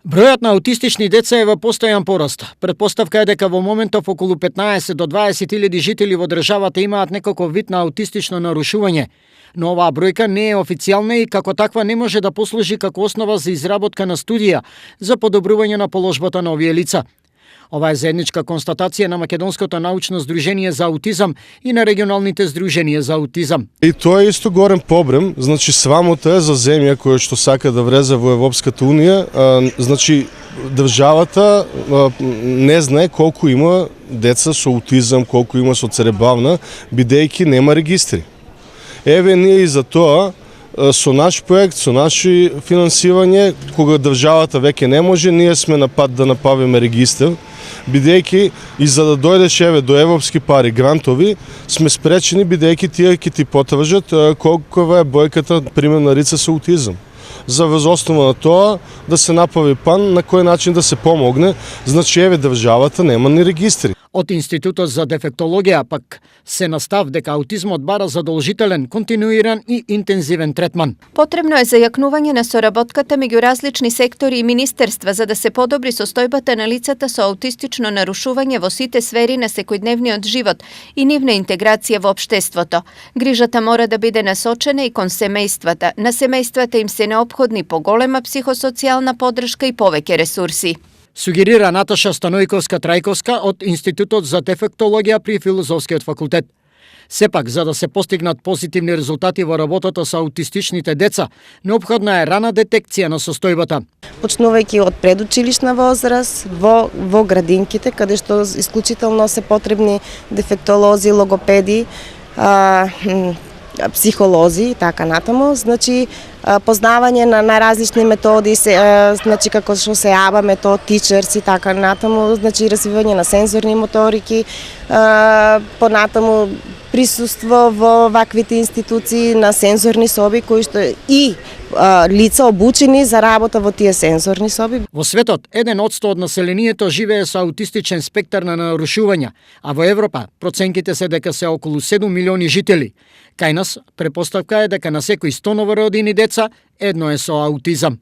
Бројот на аутистични деца е во постојан пораст. Претпоставка е дека во моментов околу 15 до 20.000 жители во државата имаат некаков вид на аутистично нарушување. Но оваа бројка не е официјална и како таква не може да послужи како основа за изработка на студија за подобрување на положбата на овие лица. Ова е заедничка констатација на Македонското научно здружение за аутизам и на регионалните здруженија за аутизам. И тоа е исто горен проблем, значи свамота е за земја која што сака да влезе во Европската унија, значи државата не знае колку има деца со аутизам, колку има со церебрална, бидејќи нема регистри. Еве ние и за тоа со наш проект, со наши финансирање, кога државата веќе не може, ние сме на пат да направиме регистар, бидејќи и за да дојдеш еве до европски пари, грантови, сме спречени бидејќи тие ќе ти потвржат колкова е бројката пример на лица со аутизам. За врз основа на тоа да се направи план на кој начин да се помогне, значи еве државата нема ни регистри. Од Институтот за дефектологија пак се настав дека аутизмот бара задолжителен, континуиран и интензивен третман. Потребно е зајакнување на соработката меѓу различни сектори и министерства за да се подобри состојбата на лицата со аутистично нарушување во сите сфери на секојдневниот живот и нивна интеграција во општеството. Грижата мора да биде насочена и кон семејствата. На семејствата им се неопходни поголема психосоцијална поддршка и повеќе ресурси. Сугерира Наташа Станојковска-Трајковска од Институтот за дефектологија при Филозофскиот факултет. Сепак, за да се постигнат позитивни резултати во работата со аутистичните деца, неопходна е рана детекција на состојбата. Почнувајќи од предучилишна возраст, во градинките, каде што исклучително се потребни дефектолози, логопеди, психолози и така натаму, значи познавање на различни методи, значи како што се АБА метод, тичерс и така натаму, значи развивање на сензорни моторики, понатаму присуство во ваквите институции на сензорни соби кои што и лица обучени за работа во тие сензорни соби. Во светот, 1% од населението живее со аутистичен спектар на нарушувања, а во Европа проценките се дека се околу 7 милиони жители. Кај нас, препоставка е дека на секои 100 новородени деца, едно е со аутизам.